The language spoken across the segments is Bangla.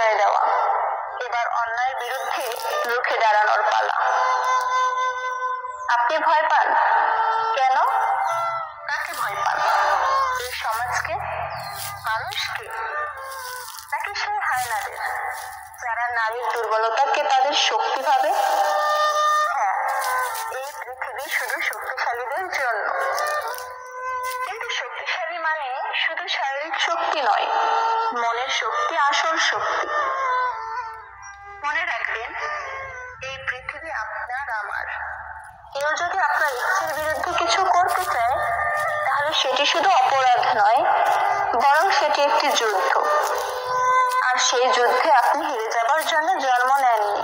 প্রশ্রয় দেওয়া। এবার অন্যায়ের বিরুদ্ধে রুখে দাঁড়ানোর পালা। আপনি ভয় পান কেন? কাকে ভয় পান? এই সমাজকে, মানুষকে, নাকি সেই হায়নাদের যারা নারীর দুর্বলতাকে তাদের শক্তি ভাবে? হ্যাঁ, এই পৃথিবী শুধু শক্তিশালীদের জন্য, কিন্তু শক্তিশালী মানে শুধু শারীরিক শক্তি নয়, মনের শক্তি আসল শক্তি। মনে রাখবেন, এই পৃথিবী আপনার আমার। কেউ যদি আপনার ইচ্ছের বিরুদ্ধে কিছু করতে চায়, তাহলে সেটি শুধু অপরাধ নয়, বরং সেটি একটি যুদ্ধ। আর সেই যুদ্ধে আপনি হেরে যাবার জন্য জন্ম নেননি।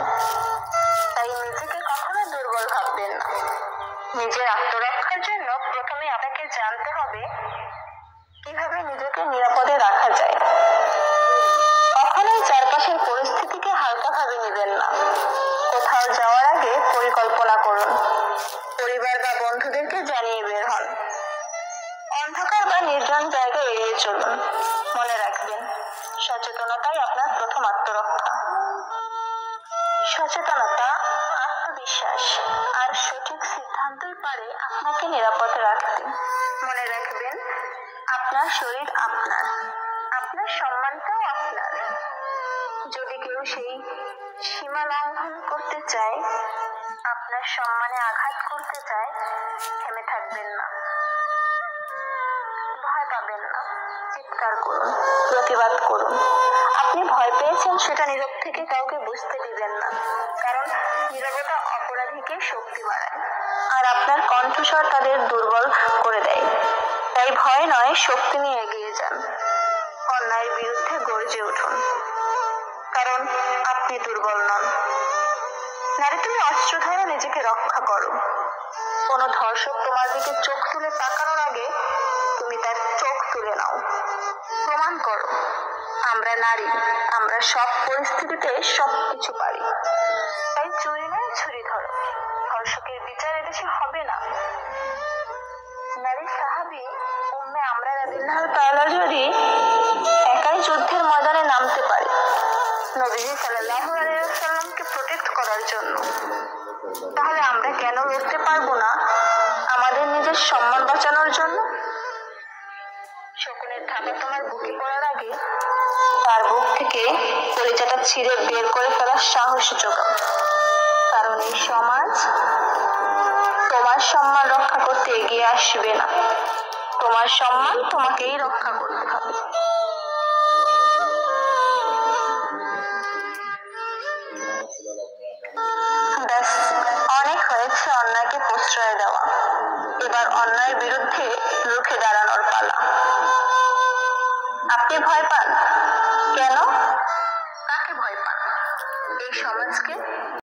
তাই নিজেকে কখনো দুর্বল ভাববেন না। নিজের আত্মরক্ষার জন্য প্রথমে আপনাকে জানতে হবে কিভাবে নিজেকে নিরাপদে রাখা যায়। কখনোই চারপাশের পরিস্থিতিকে হালকাভাবে নেবেন না। কোথাও যাওয়ার আগে পরিকল্পনা করুন। পরিবার বা বন্ধুদেরকে জানিয়ে বের হন। অন্ধকার বা নির্জন জায়গা এড়িয়ে চলুন। মনে রাখবেন, সচেতনতাই আপনার প্রথম আত্মরক্ষা। সচেতনতা, আত্মবিশ্বাস আর সঠিক সিদ্ধান্তই পারে আপনাকে নিরাপদে রাখতে। মনে রাখবেন, আপনার শরীর আপনার, আপনার সম্মানটাও আপনার। যদি কেউ সেই সীমা লঙ্ঘন করতে চায়, আপনার সম্মানে আঘাত করতে চায়, থেমে থাকবেন না। ভয় পাবেন না, চিৎকার করুন, প্রতিবাদ করুন। আপনি ভয় পেয়েছেন সেটা নীরব থেকে কাউকে বুঝতে দিবেন না, কারণ নীরবতা অপরাধীকে শক্তি বাড়ায়, আর আপনার কণ্ঠস্বর তাদের দুর্বল করে দেয়। তাই ভয় নয়, শক্তি নিয়ে এগিয়ে যান। অন্যায়ের বিরুদ্ধে গর্জে উঠুন, কারণ আপনি দুর্বল নন। নারী, তুমি অস্ত্র ধরে নিজেকে রক্ষা করো। কোনো ধর্ষক তোমার দিকে চোখ তুলে তাকানোর আগে তুমি তার চোখ তুলে নাও। প্রমাণ করো, আমরা নারী, আমরা সব পরিস্থিতিতে সবকিছু পারি। তাই চুরি নয়, ছুরি ধরো। ধর্ষকের বিচার এদেশে হবে না। নারী সাহাবী উম্মে আমরা রাদিয়াল্লাহু তাআলা যদি একাই যুদ্ধের ময়দানে নামতে পারে নবীজি সাল্লাল্লাহু আলাইহি ওয়াসাল্লামকে প্রোটেক্ট করার জন্য, তাহলে আমরা কেন লড়তে পারবো না আমাদের নিজের সম্মান বাঁচানোর জন্য? শকুনের ধাপা তোমার বুকে পড়ার আগে তার বুক থেকে কলিজাটা ছিঁড়ে বের করে ফেলার সাহস জোগাও। কারণ এই সমাজ তোমার সম্মান রক্ষা করতে এগিয়ে আসবে না। তোমার সম্মান তোমাকেই রক্ষা করতে হবে। ব্যাস, অনেক হয়েছে অন্যায়কে প্রশ্রয় দেওয়া। এবার অন্যায়ের বিরুদ্ধে রুখে দাঁড়ানোর পালা। আপনি ভয় পান কেন? কাকে ভয় পান? এই সমাজকে,